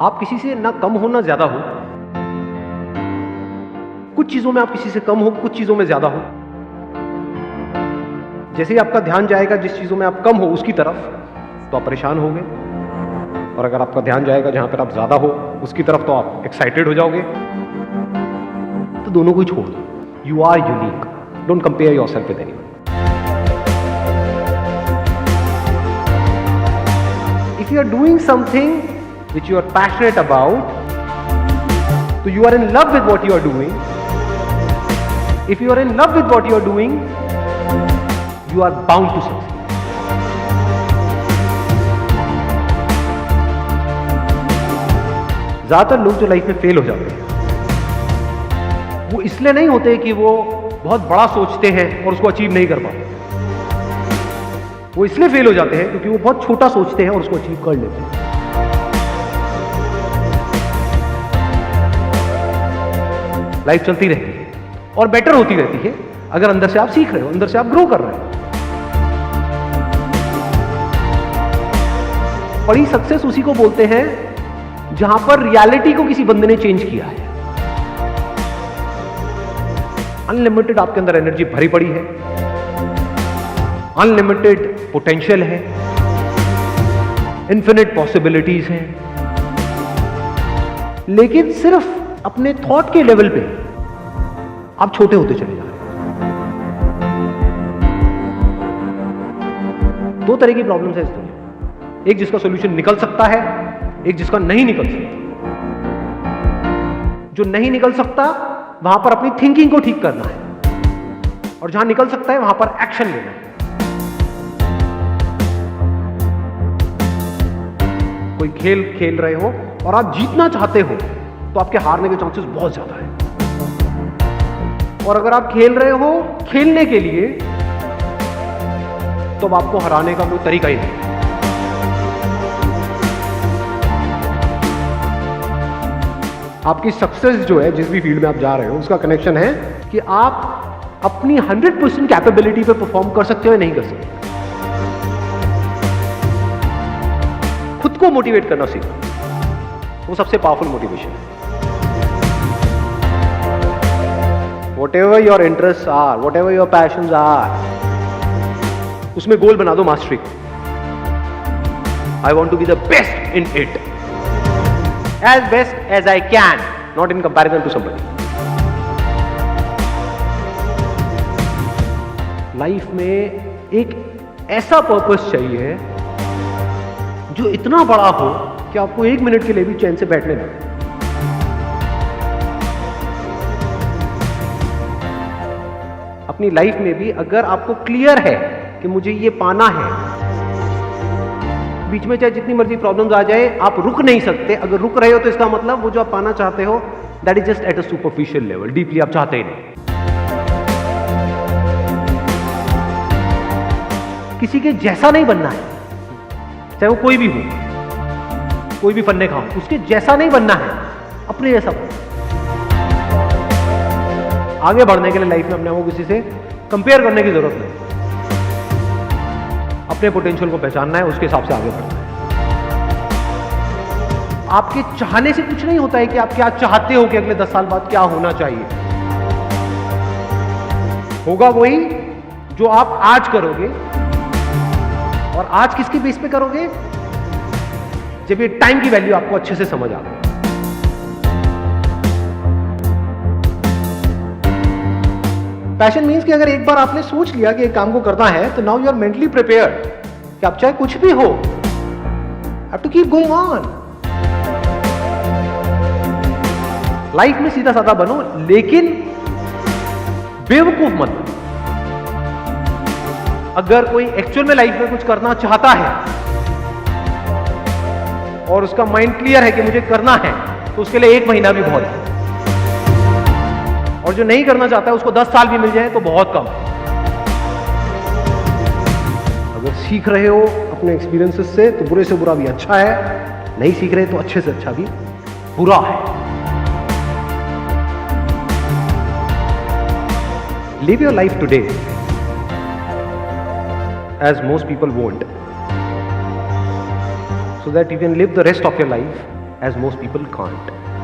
आप किसी से ना कम हो ना ज्यादा हो। कुछ चीजों में आप किसी से कम हो, कुछ चीजों में ज्यादा हो। जैसे ही आपका ध्यान जाएगा जिस चीजों में आप कम हो उसकी तरफ, तो आप परेशान होगे, और अगर आपका ध्यान जाएगा जहां पर आप ज्यादा हो उसकी तरफ, तो आप एक्साइटेड हो जाओगे। तो दोनों को ही छोड़ दो। You are unique, don't compare yourself with anyone. If you are doing something which you are passionate about, so you are in love with what you are doing. If you are in love with what you are doing, you are bound to succeed. ज्यादातर लोग जो life में fail हो जाते हैं, वो इसलिए नहीं होते कि वो बहुत बड़ा सोचते हैं और उसको अचीव नहीं कर पाते। वो इसलिए फेल हो जाते हैं क्योंकि वो बहुत छोटा सोचते हैं और उसको अचीव कर लेते हैं। लाइफ चलती रहती है और बेटर होती रहती है अगर अंदर से आप सीख रहे हो, अंदर से आप ग्रो कर रहे हो। बड़ी सक्सेस उसी को बोलते हैं जहां पर रियलिटी को किसी बंदे ने चेंज किया है। अनलिमिटेड आपके अंदर एनर्जी भरी पड़ी है, अनलिमिटेड पोटेंशियल है, इन्फिनिट पॉसिबिलिटीज हैं, लेकिन सिर्फ अपने थॉट के लेवल पे आप छोटे होते चले जा रहे हैं। दो तरह की प्रॉब्लम्स है इस दुनिया में, एक जिसका सॉल्यूशन निकल सकता है, एक जिसका नहीं निकल सकता। जो नहीं निकल सकता वहां पर अपनी थिंकिंग को ठीक करना है, और जहां निकल सकता है वहां पर एक्शन लेना है। कोई खेल खेल रहे हो और आप जीतना चाहते हो तो आपके हारने के चांसेस बहुत ज्यादा है, और अगर आप खेल रहे हो खेलने के लिए तो आपको हराने का कोई तरीका ही नहीं। आपकी सक्सेस जो है जिस भी फील्ड में आप जा रहे हो उसका कनेक्शन है कि आप अपनी 100% कैपेबिलिटी पे परफॉर्म कर सकते हो या नहीं कर सकते। खुद को मोटिवेट करना सीखो, वो सबसे पावरफुल मोटिवेशन है। Whatever your interests are, whatever your passions are, उसमें गोल बना दो मास्टरी को। I want to be the best in it, as best as I can, not in comparison to somebody. Life में एक ऐसा पर्पस चाहिए जो इतना बड़ा हो कि आपको एक मिनट के लिए भी चैन से बैठने ना। अपनी लाइफ में भी अगर आपको क्लियर है कि मुझे ये पाना है, बीच में चाहे जितनी मर्जी प्रॉब्लम्स आ जाए आप रुक नहीं सकते। अगर रुक रहे हो तो इसका मतलब वो जो आप पाना चाहते हो that is just at a superficial level, deeply आप चाहते ही नहीं। किसी के जैसा नहीं बनना है, चाहे वो कोई भी हो, कोई भी फन्ने खाओ, उसके जैसा नहीं बनना है, अपने जैसा बनना। आगे बढ़ने के लिए लाइफ में अपने को किसी से कंपेयर करने की जरूरत नहीं, अपने पोटेंशियल को पहचानना है, उसके हिसाब से आगे बढ़ना है। आपके चाहने से कुछ नहीं होता है कि आप क्या चाहते हो कि अगले 10 साल बाद क्या होना चाहिए। होगा वही जो आप आज करोगे, और आज किसके बेस पे करोगे? जब ये टाइम की वैल्यू आपको अच्छे से समझ आ गई। पैशन मीन्स कि अगर एक बार आपने सोच लिया कि एक काम को करना है तो now you are mentally prepared कि आप चाहे कुछ भी हो, have to keep going on. Life में सीधा साधा बनो, लेकिन बेवकूफ मत बनो। अगर कोई एक्चुअल में लाइफ में कुछ करना चाहता है और उसका माइंड क्लियर है कि मुझे करना है, तो उसके लिए 1 महीना भी बहुत है, और जो नहीं करना चाहता है उसको 10 साल भी मिल जाए तो बहुत कम है। अगर सीख रहे हो अपने एक्सपीरियंसेस से तो बुरे से बुरा भी अच्छा है, नहीं सीख रहे तो अच्छे से अच्छा भी बुरा है। Live your life today as most people won't, so that you can live the rest of your life as most people can't.